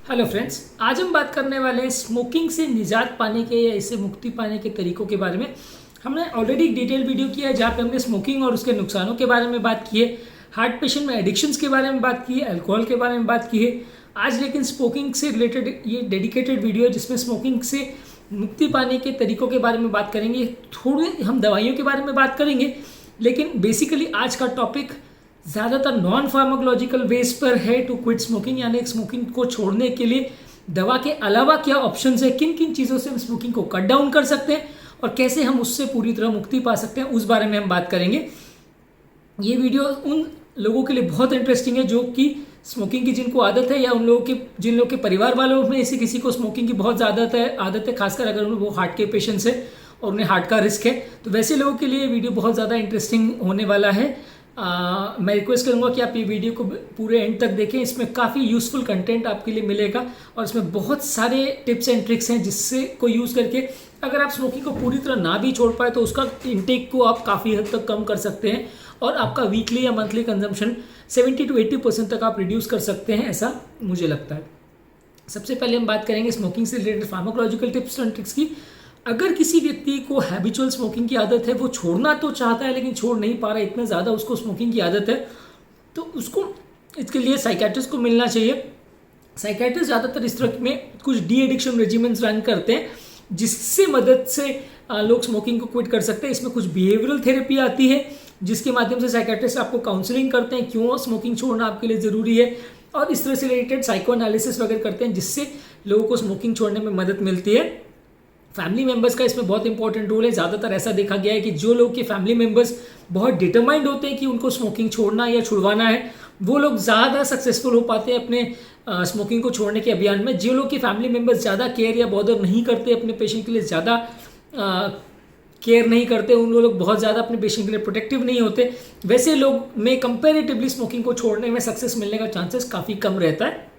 Hello friends, आज हम बात करने वाले हैं स्मोकिंग से निजात पाने के या इससे मुक्ति पाने के तरीकों के बारे में। हमने ऑलरेडी एक डिटेल वीडियो किया है जहाँ पे हमने स्मोकिंग और उसके नुकसानों के बारे में बात की है, हार्ट पेशेंट में एडिक्शंस के बारे में बात की है, अल्कोहल के बारे में बात की है। आज लेकिन स्मोकिंग से रिलेटेड ये डेडिकेटेड वीडियो है जिसमें स्मोकिंग से मुक्ति पाने के तरीकों के बारे में बात करेंगे। थोड़े हम दवाइयों के बारे में बात करेंगे, लेकिन बेसिकली आज का टॉपिक ज़्यादातर नॉन फार्माकोलॉजिकल बेस पर है टू क्विट स्मोकिंग, यानी स्मोकिंग को छोड़ने के लिए दवा के अलावा क्या ऑप्शंस है, किन किन चीज़ों से हम स्मोकिंग को कट डाउन कर सकते हैं और कैसे हम उससे पूरी तरह मुक्ति पा सकते हैं, उस बारे में हम बात करेंगे। ये वीडियो उन लोगों के लिए बहुत इंटरेस्टिंग है जो कि स्मोकिंग की जिनको आदत है या उन लोगों के जिन लोगों के परिवार वालों में ऐसे किसी को स्मोकिंग की बहुत ज़्यादा आदत है, खासकर अगर वो हार्ट के पेशेंट्स है और उन्हें हार्ट का रिस्क है, तो वैसे लोगों के लिए वीडियो बहुत ज़्यादा इंटरेस्टिंग होने वाला है। मैं रिक्वेस्ट करूंगा कि आप ये वीडियो को पूरे एंड तक देखें। इसमें काफ़ी यूजफुल कंटेंट आपके लिए मिलेगा और इसमें बहुत सारे टिप्स एंड ट्रिक्स हैं जिससे को यूज़ करके अगर आप स्मोकिंग को पूरी तरह ना भी छोड़ पाए तो उसका इनटेक को आप काफ़ी हद तक कम कर सकते हैं और आपका वीकली या मंथली कंजम्पशन 70 to 80% तक आप रिड्यूस कर सकते हैं, ऐसा मुझे लगता है। सबसे पहले हम बात करेंगे स्मोकिंग से related pharmacological tips and tricks की। अगर किसी व्यक्ति को हैबिचुअल स्मोकिंग की आदत है, वो छोड़ना तो चाहता है लेकिन छोड़ नहीं पा रहा, इतना ज़्यादा उसको स्मोकिंग की आदत है, तो उसको इसके लिए साइकेट्रिस्ट को मिलना चाहिए। साइकेट्रिस्ट ज़्यादातर इस तरह में कुछ डी एडिक्शन रेजिमेंट्स रन करते हैं जिससे मदद से लोग स्मोकिंग को क्विट कर सकते हैं। इसमें कुछ बिहेवियरल थेरेपी आती है जिसके माध्यम से साइकेट्रिस्ट आपको काउंसलिंग करते हैं, क्यों स्मोकिंग छोड़ना आपके लिए ज़रूरी है, और इस तरह से रिलेटेड साइको एनालिसिस वगैरह करते हैं जिससे लोगों को स्मोकिंग छोड़ने में मदद मिलती है। फैमिली मेंबर्स का इसमें बहुत इंपॉर्टेंट रोल है। ज़्यादातर ऐसा देखा गया है कि जो लोग के फैमिली मेंबर्स बहुत डिटरमाइंड होते हैं कि उनको स्मोकिंग छोड़ना या छुड़वाना है, वो लोग ज़्यादा सक्सेसफुल हो पाते हैं अपने स्मोकिंग को छोड़ने के अभियान में। जो लोग के फैमिली मेंबर्स ज़्यादा केयर या बॉदर नहीं करते, अपने पेशेंट के लिए ज़्यादा केयर नहीं करते, उन लोग बहुत ज़्यादा अपने पेशेंट के लिए प्रोटेक्टिव नहीं होते, वैसे लोग में कंपेरेटिवली स्मोकिंग को छोड़ने में सक्सेस मिलने का चांसेस काफ़ी कम रहता है।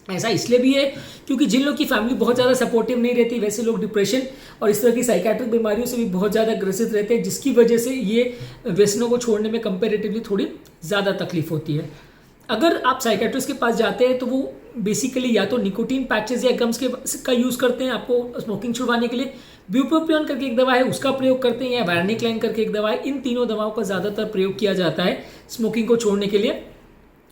ऐसा इसलिए भी है क्योंकि जिन लोग की फैमिली बहुत ज़्यादा सपोर्टिव नहीं रहती, वैसे लोग डिप्रेशन और इस तरह की साइकेट्रिक बीमारियों से भी बहुत ज़्यादा ग्रसित रहते हैं, जिसकी वजह से ये व्यसनों को छोड़ने में कंपैरेटिवली थोड़ी ज़्यादा तकलीफ होती है। अगर आप साइकेट्रिस्ट के पास जाते हैं तो वो बेसिकली या तो निकोटीन पैचेस या गम्स का यूज़ करते हैं आपको स्मोकिंग छुड़वाने के लिए, ब्यूप्रोपियोन करके एक दवा है उसका प्रयोग करते हैं, या वैरनिक्लाइन करके एक दवा है। इन तीनों दवाओं का ज़्यादातर प्रयोग किया जाता है स्मोकिंग को छोड़ने के लिए।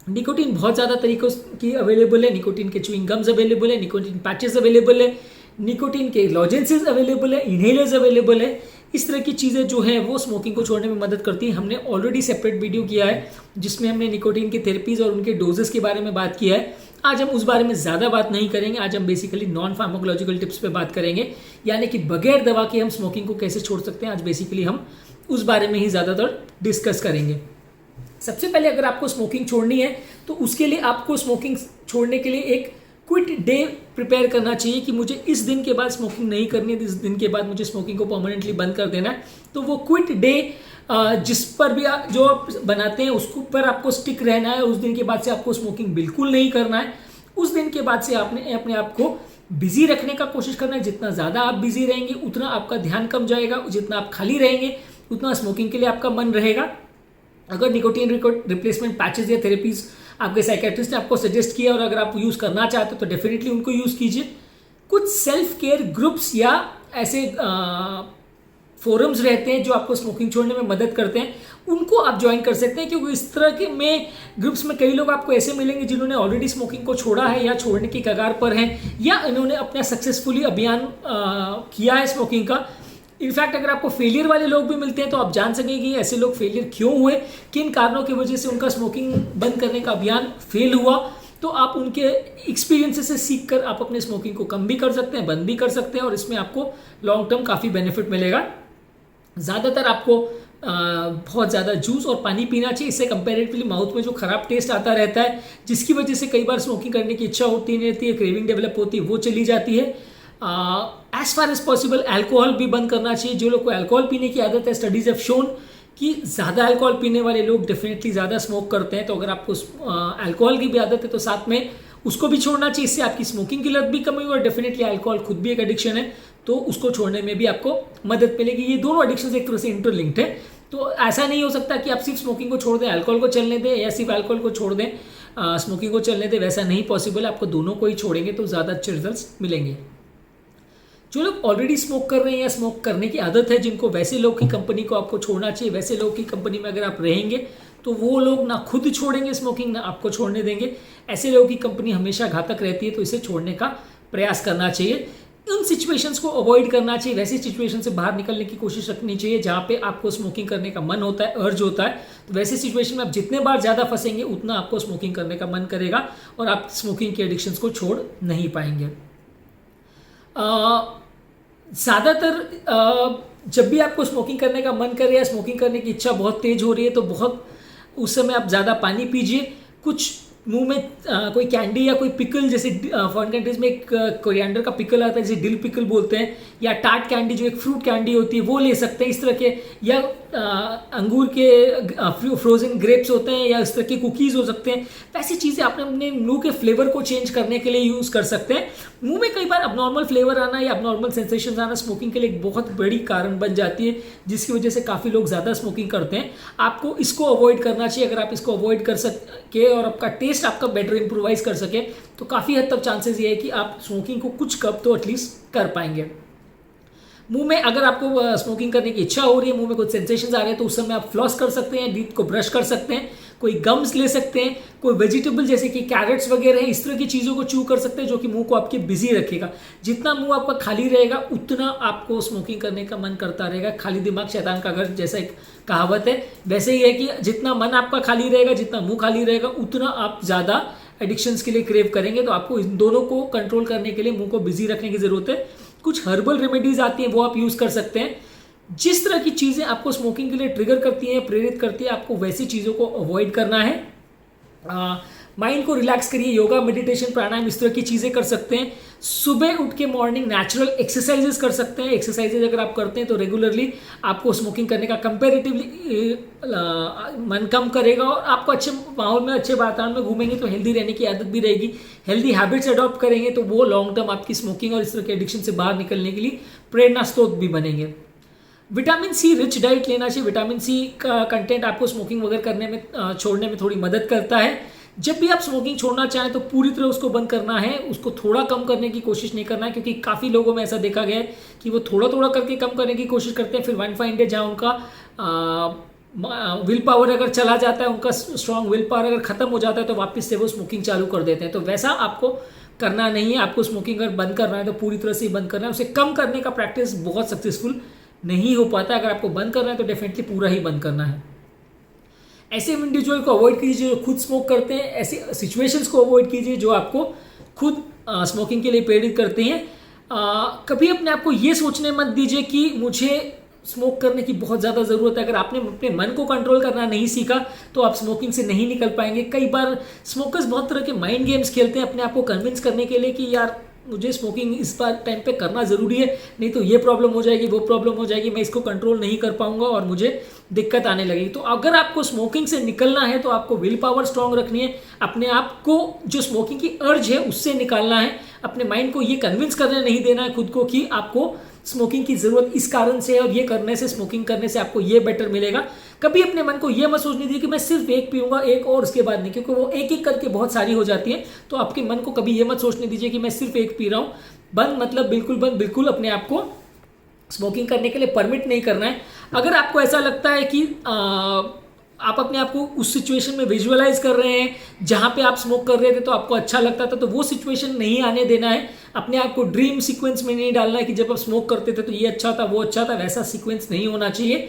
निकोटीन बहुत ज़्यादा तरीकों की अवेलेबल है, निकोटीन के च्युइंग गम्स अवेलेबल है, निकोटीन पैचेस अवेलेबल है, निकोटीन के लॉजेंसेस अवेलेबल है, इनहेलर्स अवेलेबल है। इस तरह की चीज़ें जो हैं वो स्मोकिंग को छोड़ने में मदद करती हैं। हमने ऑलरेडी सेपरेट वीडियो किया है जिसमें हमने निकोटीन की थेरेपीज़ और उनके डोजेस के बारे में बात किया है। आज हम उस बारे में ज़्यादा बात नहीं करेंगे। आज हम बेसिकली नॉन फार्माकोलॉजिकल टिप्स पे बात करेंगे, यानी कि बगैर दवा के हम स्मोकिंग को कैसे छोड़ सकते हैं। आज बेसिकली हम उस बारे में ही ज़्यादातर डिस्कस करेंगे। सबसे पहले अगर आपको स्मोकिंग छोड़नी है तो उसके लिए आपको स्मोकिंग छोड़ने के लिए एक क्विट डे प्रिपेयर करना चाहिए कि मुझे इस दिन के बाद स्मोकिंग नहीं करनी है, इस दिन के बाद मुझे स्मोकिंग को परमानेंटली बंद कर देना है। तो वो क्विट डे जिस पर भी जो आप बनाते हैं उसको पर आपको स्टिक रहना है। उस दिन के बाद से आपको स्मोकिंग बिल्कुल नहीं करना है। उस दिन के बाद से आपने अपने आप को बिजी रखने का कोशिश करना है। जितना ज़्यादा आप बिजी रहेंगे उतना आपका ध्यान कम जाएगा, जितना आप खाली रहेंगे उतना स्मोकिंग के लिए आपका मन रहेगा। अगर निकोटीन रिप्लेसमेंट पैचेस या थेरेपीज आपके साइकेट्रिस्ट ने आपको सजेस्ट किया और अगर आप यूज़ करना चाहते हो तो डेफिनेटली उनको यूज़ कीजिए। कुछ सेल्फ केयर ग्रुप्स या ऐसे फोरम्स रहते हैं जो आपको स्मोकिंग छोड़ने में मदद करते हैं, उनको आप ज्वाइन कर सकते हैं, क्योंकि इस तरह के में ग्रुप्स में कई लोग आपको ऐसे मिलेंगे जिन्होंने ऑलरेडी स्मोकिंग को छोड़ा है या छोड़ने की कगार पर हैं, या इन्होंने अपना सक्सेसफुली अभियान किया है स्मोकिंग का। इनफैक्ट अगर आपको फेलियर वाले लोग भी मिलते हैं तो आप जान सकेंगे कि ऐसे लोग फेलियर क्यों हुए, किन कारणों की वजह से उनका स्मोकिंग बंद करने का अभियान फेल हुआ। तो आप उनके एक्सपीरियंसेस से सीख कर आप अपने स्मोकिंग को कम भी कर सकते हैं, बंद भी कर सकते हैं, और इसमें आपको लॉन्ग टर्म काफ़ी बेनिफिट मिलेगा। ज़्यादातर आपको बहुत ज़्यादा जूस और पानी पीना चाहिए। इससे कंपेरेटिवली माउथ में जो खराब टेस्ट आता रहता है, जिसकी वजह से कई बार स्मोकिंग करने की इच्छा होती नहीं रहती है, क्रेविंग डेवलप होती है, वो चली जाती है। As far as possible alcohol भी बंद करना चाहिए। जो लोग को अल्कोहल पीने की आदत है, स्टडीज हैव शोन कि ज़्यादा अल्कोहल पीने वाले लोग डेफिनेटली ज़्यादा स्मोक करते हैं। तो अगर आपको अल्कोहल की भी आदत है तो साथ में उसको भी छोड़ना चाहिए। इससे आपकी स्मोकिंग की लत भी कम होगी और डेफिनेटली अल्कोहल खुद भी एक एडिक्शन है, तो उसको छोड़ने में भी आपको मदद मिलेगी। ये दोनों एडिक्शन एक तरह से इंटरलिंक्ड है। तो ऐसा नहीं हो सकता कि आप सिर्फ स्मोकिंग को छोड़ दें, अल्कोहल को चलने दें, या सिर्फ अल्कोहल को छोड़ दें, स्मोकिंग को चलने दें, वैसा नहीं पॉसिबल है। आपको दोनों को ही छोड़ेंगे तो ज़्यादा अच्छे रिजल्ट्स मिलेंगे। जो लोग ऑलरेडी स्मोक कर रहे हैं या स्मोक करने की आदत है, जिनको, वैसे लोग की कंपनी को आपको छोड़ना चाहिए। वैसे लोग की कंपनी में अगर आप रहेंगे तो वो लोग ना खुद छोड़ेंगे स्मोकिंग, ना आपको छोड़ने देंगे। ऐसे लोगों की कंपनी हमेशा घातक रहती है, तो इसे छोड़ने का प्रयास करना चाहिए। उन सिचुएशंस को अवॉइड करना चाहिए, वैसी सिचुएशन से बाहर निकलने की कोशिश रखनी चाहिए जहाँ पे आपको स्मोकिंग करने का मन होता है, अर्ज होता है। तो वैसी सिचुएशन में आप जितने बार ज़्यादा फंसेंगे उतना आपको स्मोकिंग करने का मन करेगा और आप स्मोकिंग के एडिक्शंस को छोड़ नहीं पाएंगे। ज़्यादातर जब भी आपको स्मोकिंग करने का मन करे या स्मोकिंग करने की इच्छा बहुत तेज हो रही है तो बहुत उस समय आप ज़्यादा पानी पीजिए। कुछ मुंह में कोई कैंडी या कोई पिकल, जैसे फॉरेन कंट्रीज में एक कोरिएंडर का पिकल आता है जिसे डिल पिकल बोलते हैं, या टार्ट कैंडी जो एक फ्रूट कैंडी होती है वो ले सकते हैं इस तरह के, या अंगूर के फ्रोजन ग्रेप्स होते हैं, या इस तरह के कुकीज़ हो सकते हैं। वैसी चीज़ें आपने अपने मुंह के फ्लेवर को चेंज करने के लिए यूज़ कर सकते हैं। मुंह में कई बार अबनॉर्मल फ्लेवर आना या अबनॉर्मल सेंसेशन आना स्मोकिंग के लिए एक बहुत बड़ी कारण बन जाती है, जिसकी वजह से काफ़ी लोग ज़्यादा स्मोकिंग करते हैं। आपको इसको अवॉइड करना चाहिए। अगर आप इसको अवॉइड कर सके और आपका टेस्ट आपका बेटर इंप्रूवाइज कर सके तो काफ़ी हद तक चांसेस ये है कि आप स्मोकिंग को कुछ कप तो एटलीस्ट कर पाएंगे। मुंह में अगर आपको स्मोकिंग करने की इच्छा हो रही है, मुंह में कुछ सेंसेशंस आ रहे हैं, तो उस समय आप फ्लॉस कर सकते हैं, टीथ को ब्रश कर सकते हैं, कोई गम्स ले सकते हैं, कोई वेजिटेबल जैसे कि कैरेट्स वगैरह है, इस तरह की चीज़ों को च्यू कर सकते हैं जो कि मुंह को आपके बिजी रखेगा। जितना मुंह आपका खाली रहेगा उतना आपको स्मोकिंग करने का मन करता रहेगा। खाली दिमाग शैतान का घर जैसा एक कहावत है, वैसे ही है कि जितना मन आपका खाली रहेगा, जितना मुंह खाली रहेगा, उतना आप ज़्यादा एडिक्शंस के लिए क्रेव करेंगे। तो आपको इन दोनों को कंट्रोल करने के लिए मुंह को बिजी रखने की ज़रूरत है। कुछ हर्बल रेमेडीज आती हैं वो आप यूज़ कर सकते हैं। जिस तरह की चीज़ें आपको स्मोकिंग के लिए ट्रिगर करती हैं, प्रेरित करती है, आपको वैसी चीज़ों को अवॉइड करना है। माइंड को रिलैक्स करिए, योगा, मेडिटेशन, प्राणायाम, इस तरह की चीज़ें कर सकते हैं। सुबह उठ के मॉर्निंग नेचुरल एक्सरसाइजेस कर सकते हैं। एक्सरसाइजेज अगर आप करते हैं तो रेगुलरली आपको स्मोकिंग करने का कंपेरेटिवली मन कम करेगा और आपको अच्छे माहौल में, अच्छे वातावरण में घूमेंगे तो हेल्दी रहने की आदत भी रहेगी। हेल्दी हैबिट्स अडॉप्ट करेंगे तो वो लॉन्ग टर्म आपकी स्मोकिंग और इस तरह के एडिक्शन से बाहर निकलने के लिए प्रेरणा स्रोत भी बनेंगे। विटामिन सी रिच डाइट लेना चाहिए। विटामिन सी का कंटेंट आपको स्मोकिंग वगैरह करने में, छोड़ने में थोड़ी मदद करता है। जब भी आप स्मोकिंग छोड़ना चाहें तो पूरी तरह उसको बंद करना है, उसको थोड़ा कम करने की कोशिश नहीं करना है, क्योंकि काफ़ी लोगों में ऐसा देखा गया है कि वो थोड़ा थोड़ा करके कम करने की कोशिश करते हैं, फिर वन फाइन डे जहाँ उनका विल पावर अगर चला जाता है, उनका स्ट्रॉन्ग विल पावर अगर खत्म हो जाता है तो वापस से वो स्मोकिंग चालू कर देते हैं। तो वैसा आपको करना नहीं है। आपको स्मोकिंग अगर बंद करना है तो पूरी तरह से ही बंद करना है। उसे कम करने का प्रैक्टिस बहुत सक्सेसफुल नहीं हो पाता। अगर आपको बंद करना है तो डेफिनेटली पूरा ही बंद करना है। ऐसे इंडिविजुअल को अवॉइड कीजिए जो खुद स्मोक करते हैं। ऐसी सिचुएशंस को अवॉइड कीजिए जो आपको खुद स्मोकिंग के लिए प्रेरित करते हैं। कभी अपने आप को ये सोचने मत दीजिए कि मुझे स्मोक करने की बहुत ज़्यादा ज़रूरत है। अगर आपने अपने मन को कंट्रोल करना नहीं सीखा तो आप स्मोकिंग से नहीं निकल पाएंगे। कई बार स्मोकर्स बहुत तरह के माइंड गेम्स खेलते हैं अपने आप को कन्विंस करने के लिए कि यार मुझे स्मोकिंग इस बार टाइम पे करना ज़रूरी है, नहीं तो ये प्रॉब्लम हो जाएगी, वो प्रॉब्लम हो जाएगी, मैं इसको कंट्रोल नहीं कर पाऊंगा और मुझे दिक्कत आने लगेगी। तो अगर आपको स्मोकिंग से निकलना है तो आपको विल पावर स्ट्रांग रखनी है। अपने आप को जो स्मोकिंग की अर्ज है उससे निकालना है। अपने माइंड को ये कन्विंस करने नहीं देना है खुद को कि आपको स्मोकिंग की ज़रूरत इस कारण से है और ये करने से, स्मोकिंग करने से आपको ये बेटर मिलेगा। कभी अपने मन को ये मत सोचने दीजिए कि मैं सिर्फ एक पीऊंगा, एक और उसके बाद नहीं, क्योंकि वो एक एक करके बहुत सारी हो जाती है। तो आपके मन को कभी ये मत सोचने दीजिए कि मैं सिर्फ एक पी रहा हूँ। बंद मतलब बिल्कुल बंद, बिल्कुल अपने आप को स्मोकिंग करने के लिए परमिट नहीं करना है। अगर आपको ऐसा लगता है कि आप अपने आप को उस सिचुएशन में विजुअलाइज कर रहे हैं जहाँ पे आप स्मोक कर रहे थे तो आपको अच्छा लगता था, तो वो सिचुएशन नहीं आने देना है। अपने आप को ड्रीम सीक्वेंस में नहीं डालना है कि जब आप स्मोक करते थे तो ये अच्छा था, वो अच्छा था, वैसा सीक्वेंस नहीं होना चाहिए।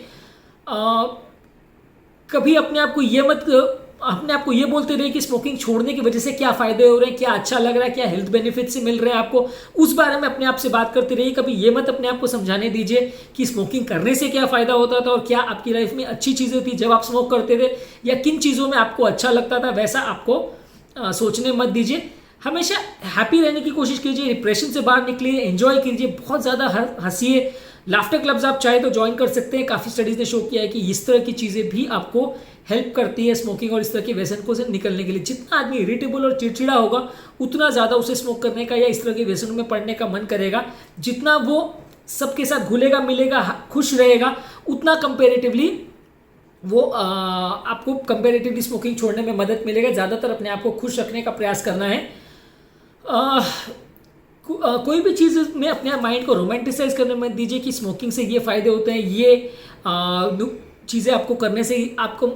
कभी अपने आप को ये बोलते रहे कि स्मोकिंग छोड़ने की वजह से क्या फ़ायदे हो रहे हैं, क्या अच्छा लग रहा है, क्या हेल्थ बेनिफिट से मिल रहे हैं आपको, उस बारे में अपने आप से बात करते रहिए। कभी ये मत अपने आप को समझाने दीजिए कि स्मोकिंग करने से क्या फ़ायदा होता था और क्या आपकी लाइफ में अच्छी चीज़ें थी जब आप स्मोक करते थे, या किन चीज़ों में आपको अच्छा लगता था। वैसा आपको सोचने मत दीजिए। हमेशा हैप्पी रहने की कोशिश कीजिए, डिप्रेशन से बाहर निकलिए, एंजॉय कीजिए, बहुत ज़्यादा हंसिए। लाफ्टर क्लब्स आप चाहे तो ज्वाइन कर सकते हैं। काफ़ी स्टडीज़ ने शो किया है कि इस तरह की चीज़ें भी आपको हेल्प करती है स्मोकिंग और इस तरह के व्यसन को से निकलने के लिए। जितना आदमी इरिटेबल और चिड़चिड़ा होगा उतना ज़्यादा उसे स्मोक करने का या इस तरह के व्यसनों में पड़ने का मन करेगा। जितना वो सबके साथ घुलेगा मिलेगा, खुश रहेगा, उतना कंपेरेटिवली वो आपको कंपेरेटिवली स्मोकिंग छोड़ने में मदद मिलेगा। ज़्यादातर अपने आप को खुश रखने का प्रयास करना है। कोई भी चीज़ में अपने माइंड को रोमांटिसाइज करने मत दीजिए कि स्मोकिंग से ये फ़ायदे होते हैं, ये चीज़ें आपको करने से आपको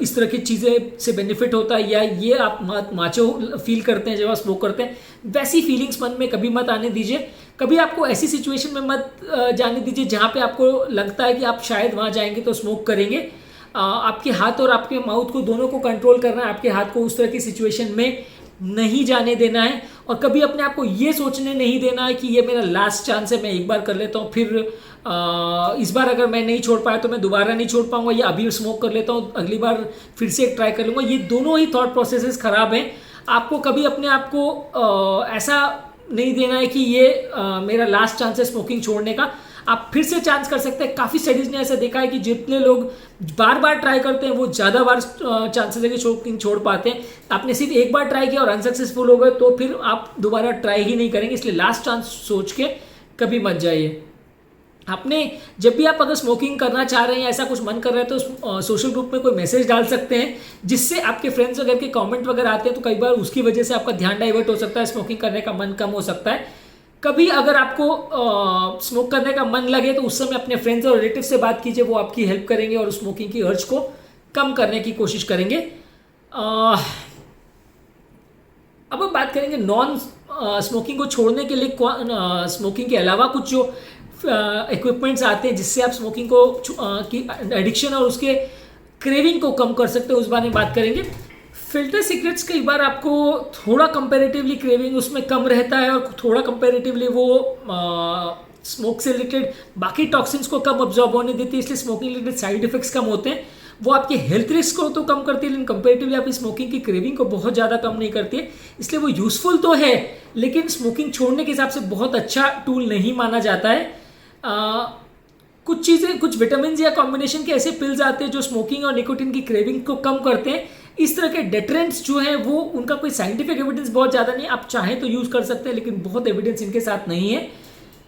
इस तरह की चीज़ें से बेनिफिट होता है, या ये आप माचो फील करते हैं जब आप स्मोक करते हैं। वैसी फीलिंग्स मन में कभी मत आने दीजिए। कभी आपको ऐसी सिचुएशन में मत जाने दीजिए जहाँ पे आपको लगता है कि आप शायद वहाँ जाएंगे तो स्मोक करेंगे। आपके हाथ और आपके माउथ को दोनों को कंट्रोल करना है। आपके हाथ को उस तरह की सिचुएशन में नहीं जाने देना है। और कभी अपने आप को ये सोचने नहीं देना है कि ये मेरा लास्ट चांस है, मैं एक बार कर लेता हूँ, फिर इस बार अगर मैं नहीं छोड़ पाया तो मैं दोबारा नहीं छोड़ पाऊंगा, या अभी स्मोक कर लेता हूँ, अगली बार फिर से एक ट्राई कर लूँगा। ये दोनों ही थॉट प्रोसेसेस खराब हैं। आपको कभी अपने आप को ऐसा नहीं देना है कि ये मेरा लास्ट चांस है स्मोकिंग छोड़ने का। आप फिर से चांस कर सकते हैं। काफ़ी स्टडीज ने ऐसा देखा है कि जितने लोग बार बार ट्राई करते हैं वो ज़्यादा बार चांसेस है कि स्मोकिंग छोड़ पाते हैं। आपने सिर्फ एक बार ट्राई किया और अनसक्सेसफुल हो गए तो फिर आप दोबारा ट्राई ही नहीं करेंगे। इसलिए लास्ट चांस सोच के कभी मत जाइए। आपने जब भी आप अगर स्मोकिंग करना चाह रहे हैं, ऐसा कुछ मन कर रहा है, तो सोशल ग्रुप में कोई मैसेज डाल सकते हैं जिससे आपके फ्रेंड्स वगैरह के कमेंट वगैरह आते हैं, तो कई बार उसकी वजह से आपका ध्यान डाइवर्ट हो सकता है, स्मोकिंग करने का मन कम हो सकता है। कभी अगर आपको स्मोक करने का मन लगे तो उस समय अपने फ्रेंड्स और रिलेटिव से बात कीजिए, वो आपकी हेल्प करेंगे और स्मोकिंग की अर्ज को कम करने की कोशिश करेंगे। अब हम बात करेंगे नॉन स्मोकिंग को छोड़ने के लिए स्मोकिंग के अलावा कुछ जो इक्विपमेंट्स आते हैं जिससे आप स्मोकिंग को की एडिक्शन और उसके क्रेविंग को कम कर सकते हैं, उस बारे में बात करेंगे। फिल्टर सिगरेट्स कई बार आपको थोड़ा कंपैरेटिवली क्रेविंग उसमें कम रहता है और थोड़ा कंपैरेटिवली वो स्मोक से रिलेटेड बाकी टॉक्सिन्स को कम ऑब्जॉर्ब होने देती है, इसलिए स्मोकिंग रिलेटेड साइड इफेक्ट्स कम होते हैं। वो आपके हेल्थ रिस्क को तो कम करती है, लेकिन कंपैरेटिवली आपकी स्मोकिंग की क्रेविंग को बहुत ज़्यादा कम नहीं करती है। इसलिए वो यूजफुल तो है, लेकिन स्मोकिंग छोड़ने के हिसाब से बहुत अच्छा टूल नहीं माना जाता है। कुछ चीज़ें, कुछ विटामिन या कॉम्बिनेशन के ऐसे पिल्स आते हैं जो स्मोकिंग और निकोटिन की क्रेविंग को कम करते हैं। इस तरह के डेटरेंट्स जो हैं वो उनका कोई साइंटिफिक एविडेंस बहुत ज़्यादा नहीं है। आप चाहें तो यूज़ कर सकते हैं, लेकिन बहुत एविडेंस इनके साथ नहीं है।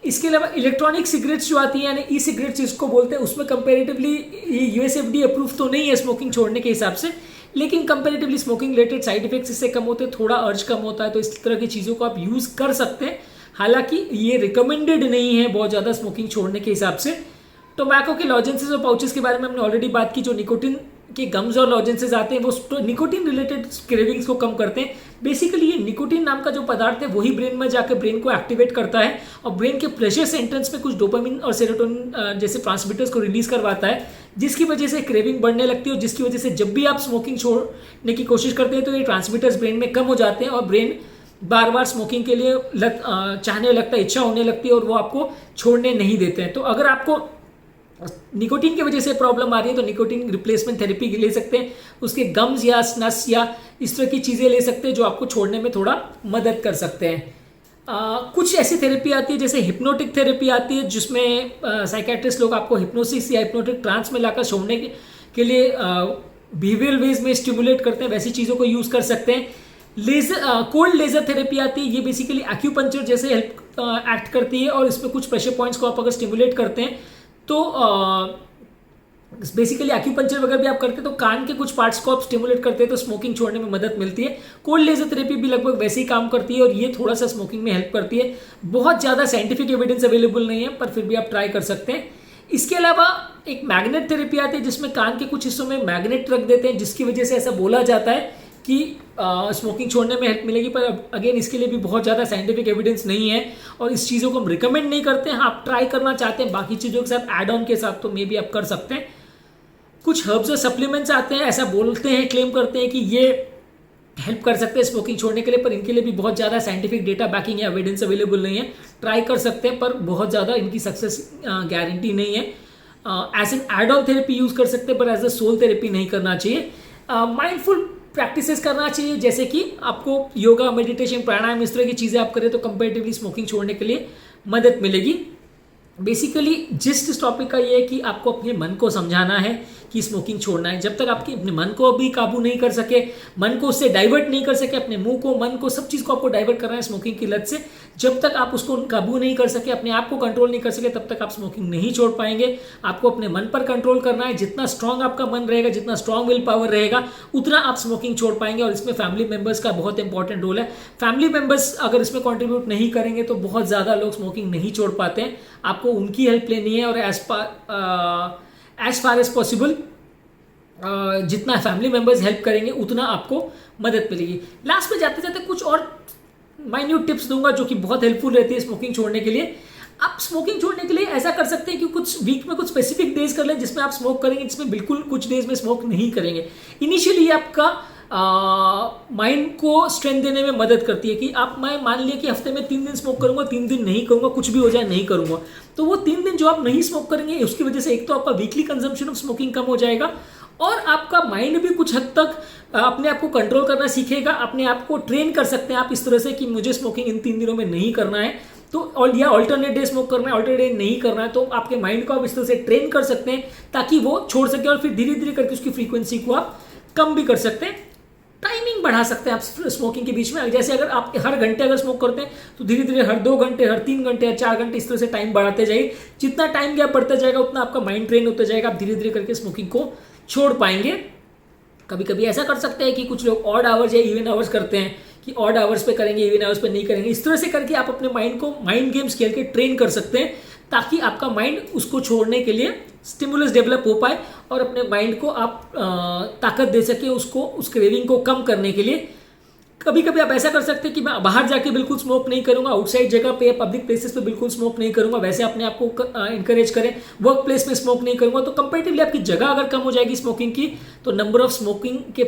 इसके अलावा इलेक्ट्रॉनिक सिगरेट्स जो आती हैं, यानी ई सिगरेट्स जिसको बोलते हैं, उसमें कंपेरेटिवली ये यूएसएफडी अप्रूव तो नहीं है स्मोकिंग छोड़ने के हिसाब से, लेकिन comparatively smoking related side effects इससे कम होते हैं, थोड़ा अर्ज कम होता है। तो इस तरह की चीज़ों को आप यूज़ कर सकते हैं, हालांकि ये रिकमेंडेड नहीं है बहुत ज़्यादा स्मोकिंग छोड़ने के हिसाब से। टोबैको के लॉजेंसेस और पाउचेस के बारे में हमने ऑलरेडी बात की। जो निकोटिन के गम्स और लॉजेंसेस आते हैं वो निकोटिन रिलेटेड क्रेविंग्स को कम करते हैं। बेसिकली ये निकोटिन नाम का जो पदार्थ है वही ब्रेन में जाकर ब्रेन को एक्टिवेट करता है और ब्रेन के प्लेजर सेंटर्स में कुछ डोपामिन और सेरोटोनिन जैसे ट्रांसमिटर्स को रिलीज करवाता है, जिसकी वजह से क्रेविंग बढ़ने लगती है और जिसकी वजह से जब भी आप स्मोकिंग छोड़ने की कोशिश करते हैं तो ये ट्रांसमिटर्स ब्रेन में कम हो जाते हैं और ब्रेन बार बार स्मोकिंग के लिए चाहने लगता है, इच्छा होने लगती है और वो आपको छोड़ने नहीं देते हैं। तो अगर आपको निकोटीन की वजह से प्रॉब्लम आ रही है तो निकोटीन रिप्लेसमेंट थेरेपी ले सकते हैं। उसके गम्स या स्नस या इस तरह की चीज़ें ले सकते हैं जो आपको छोड़ने में थोड़ा मदद कर सकते हैं। कुछ ऐसी थेरेपी आती है जैसे हिप्नोटिक थेरेपी आती है, जिसमें साइकेट्रिस्ट लोग आपको हिप्नोसिस या हिप्नोटिक ट्रांस में लाकर छोड़ने के लिए बिहेवियरल वेज में स्टिमुलेट करते हैं। वैसी चीज़ों को यूज़ कर सकते हैं। कोल्ड लेजर थेरेपी आती है, ये बेसिकली एक्यूपंक्चर जैसे हेल्प एक्ट करती है और इसमें कुछ प्रेशर पॉइंट्स को आप अगर स्टिमुलेट करते हैं तो बेसिकली एक्यूपंक्चर वगैरह भी आप करते हैं तो कान के कुछ पार्ट्स को आप स्टिमुलेट करते हैं तो स्मोकिंग छोड़ने में मदद मिलती है। कोल्ड लेजर थेरेपी भी लगभग वैसे ही काम करती है और ये थोड़ा सा स्मोकिंग में हेल्प करती है। बहुत ज़्यादा साइंटिफिक एविडेंस अवेलेबल नहीं है, पर फिर भी आप ट्राई कर सकते हैं। इसके अलावा एक मैग्नेट थेरेपी आती है जिसमें कान के कुछ हिस्सों में मैग्नेट रख देते हैं, जिसकी वजह से ऐसा बोला जाता है कि स्मोकिंग छोड़ने में हेल्प मिलेगी, पर अगेन इसके लिए भी बहुत ज़्यादा साइंटिफिक एविडेंस नहीं है और इस चीज़ों को हम रिकमेंड नहीं करते हैं। आप ट्राई करना चाहते हैं बाकी चीज़ों के साथ, एड ऑन के साथ, तो मे बी आप कर सकते हैं। कुछ हर्ब्स और सप्लीमेंट्स आते हैं, ऐसा बोलते हैं, क्लेम करते हैं कि ये हेल्प कर सकते हैं स्मोकिंग छोड़ने के लिए, पर इनके लिए भी बहुत ज़्यादा साइंटिफिक डेटा बैकिंग या एविडेंस अवेलेबल नहीं है। ट्राई कर सकते हैं पर बहुत ज़्यादा इनकी सक्सेस गारंटी नहीं है। As an add on therapy use कर सकते हैं पर एज अ सोल थेरेपी नहीं करना चाहिए। माइंडफुल प्रैक्टिसेस करना चाहिए, जैसे कि आपको योगा, मेडिटेशन, प्राणायाम, इस तरह की चीज़ें आप करें तो कंपैरेटिवली स्मोकिंग छोड़ने के लिए मदद मिलेगी। बेसिकली जिस्ट इस टॉपिक का ये है कि आपको अपने मन को समझाना है कि स्मोकिंग छोड़ना है। जब तक आपके अपने मन को भी काबू नहीं कर सके, मन को उससे डाइवर्ट नहीं कर सके, अपने मुंह को, मन को, सब चीज़ को आपको डाइवर्ट करना है स्मोकिंग की लत से, जब तक आप उसको काबू नहीं कर सके, अपने आप को कंट्रोल नहीं कर सके, तब तक आप स्मोकिंग नहीं छोड़ पाएंगे। आपको अपने मन पर कंट्रोल करना है। जितना स्ट्रांग आपका मन रहेगा, जितना स्ट्रांग विल पावर रहेगा, उतना आप स्मोकिंग छोड़ पाएंगे। और इसमें फैमिली मेंबर्स का बहुत इंपॉर्टेंट रोल है। फैमिली मेंबर्स अगर इसमें कंट्रीब्यूट नहीं करेंगे तो बहुत ज़्यादा लोग स्मोकिंग नहीं छोड़ पाते हैं। आपको उनकी हेल्प लेनी है और एज फार एज पॉसिबल जितना फैमिली मेंबर्स हेल्प करेंगे उतना आपको मदद मिलेगी। लास्ट में जाते जाते कुछ और माइन्यूट टिप्स दूंगा जो कि बहुत हेल्पफुल रहती है स्मोकिंग छोड़ने के लिए। आप स्मोकिंग छोड़ने के लिए ऐसा कर सकते हैं कि कुछ वीक में कुछ स्पेसिफिक डेज कर लें जिसमें आप स्मोक करेंगे, जिसमें बिल्कुल कुछ डेज में स्मोक नहीं करेंगे। इनिशियली आपका माइंड को स्ट्रेंथ देने में मदद करती है कि आप, मैं मान लिया कि हफ्ते में 3 दिन स्मोक करूंगा, 3 दिन नहीं करूंगा, कुछ भी हो जाए नहीं करूंगा, तो वो 3 दिन जो आप नहीं स्मोक करेंगे उसकी वजह से एक तो आपका वीकली कंजम्पशन ऑफ स्मोकिंग कम हो जाएगा और आपका माइंड भी कुछ हद तक अपने आप को कंट्रोल करना सीखेगा। अपने आप को ट्रेन कर सकते हैं आप इस तरह से कि मुझे स्मोकिंग इन 3 दिनों में नहीं करना है, तो या ऑल्टरनेट डे स्मोक करना है, ऑल्टरनेट डे नहीं करना है, तो आपके माइंड को आप इस तरह से ट्रेन कर सकते हैं ताकि वो छोड़ सके और फिर धीरे धीरे करके उसकी फ्रीक्वेंसी को आप कम भी कर सकते हैं। टाइमिंग बढ़ा सकते हैं आप स्मोकिंग के बीच में। जैसे अगर आप हर घंटे अगर स्मोक करते हैं तो धीरे धीरे हर 2 घंटे, हर 3 घंटे, हर 4 घंटे इस तरह से टाइम बढ़ाते जाइए। जितना टाइम गैप बढ़ता जाएगा उतना आपका माइंड ट्रेन होता जाएगा, आप धीरे धीरे करके स्मोकिंग को छोड़ पाएंगे। कभी कभी ऐसा कर सकते हैं कि कुछ लोग ऑड आवर्स या इवन आवर्स करते हैं कि ऑड आवर्स पे करेंगे, इवन आवर्स पे नहीं करेंगे। इस तरह से करके आप अपने माइंड को माइंड गेम्स खेल के ट्रेन कर सकते हैं ताकि आपका माइंड उसको छोड़ने के लिए स्टिमुलस डेवलप हो पाए और अपने माइंड को आप ताकत दे सके उसको, उस क्रेविंग को कम करने के लिए। कभी कभी आप ऐसा कर सकते हैं कि मैं बाहर जाके बिल्कुल स्मोक नहीं करूंगा, आउटसाइड जगह पे, पब्लिक प्लेसेस पे बिल्कुल स्मोक नहीं करूंगा, वैसे अपने आप को इंकरेज करें। वर्क प्लेस में स्मोक नहीं करूंगा, तो कंपेरेटिवली आपकी जगह अगर कम हो जाएगी स्मोकिंग की, तो नंबर ऑफ स्मोकिंग के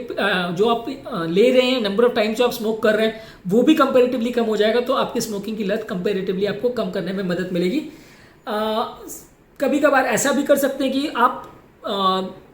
जो आप ले रहे हैं, नंबर ऑफ टाइम जो आप स्मोक कर रहे हैं, वो भी कंपेरेटिवली कम हो जाएगा। तो आपकी स्मोकिंग की लत कंपेरेटिवली आपको कम करने में मदद मिलेगी। कभी कभार ऐसा भी कर सकते हैं कि आप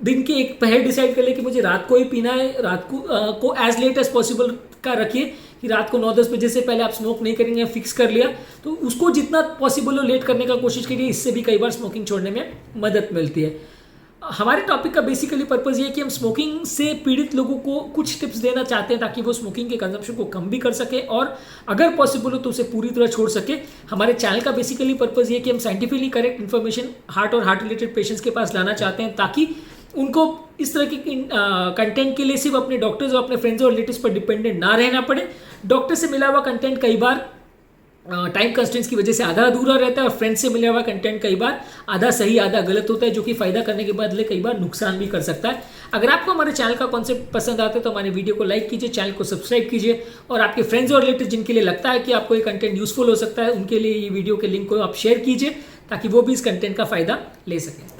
दिन के एक पहर डिसाइड कर ले कि मुझे रात को ही पीना है, रात को एज लेट एज पॉसिबल का रखिए कि रात को 9-10 बजे से पहले आप स्मोक नहीं करेंगे, फिक्स कर लिया, तो उसको जितना पॉसिबल हो लेट करने का कोशिश करिए। इससे भी कई बार स्मोकिंग छोड़ने में मदद मिलती है। हमारे टॉपिक का बेसिकली पर्पस ये है कि हम स्मोकिंग से पीड़ित लोगों को कुछ टिप्स देना चाहते हैं ताकि वो स्मोकिंग के कंजम्पशन को कम भी कर सके और अगर पॉसिबल हो तो उसे पूरी तरह छोड़ सके। हमारे चैनल का बेसिकली पर्पस ये है कि हम साइंटिफिकली करेक्ट इन्फॉर्मेशन हार्ट और हार्ट रिलेटेड पेशेंट्स के पास लाना चाहते हैं ताकि उनको इस तरह के कंटेंट के लिए सिर्फ अपने डॉक्टर्स और अपने फ्रेंड्स और रिलेटिव्स पर डिपेंडेंट ना रहना पड़े। डॉक्टर से मिला हुआ कंटेंट कई बार टाइम कंस्ट्रेंट्स की वजह से आधा अधूरा रहता है और फ्रेंड्स से मिला हुआ कंटेंट कई बार आधा सही आधा गलत होता है, जो कि फायदा करने के बदले कई बार नुकसान भी कर सकता है। अगर आपको हमारे चैनल का कॉन्सेप्ट पसंद आता है तो हमारे वीडियो को लाइक कीजिए, चैनल को सब्सक्राइब कीजिए और आपके फ्रेंड्स और रिलेटिव जिनके लिए लगता है कि आपको ये कंटेंट यूजफुल हो सकता है उनके लिए ये वीडियो के लिंक को आप शेयर कीजिए ताकि वो भी इस कंटेंट का फायदा ले सकें।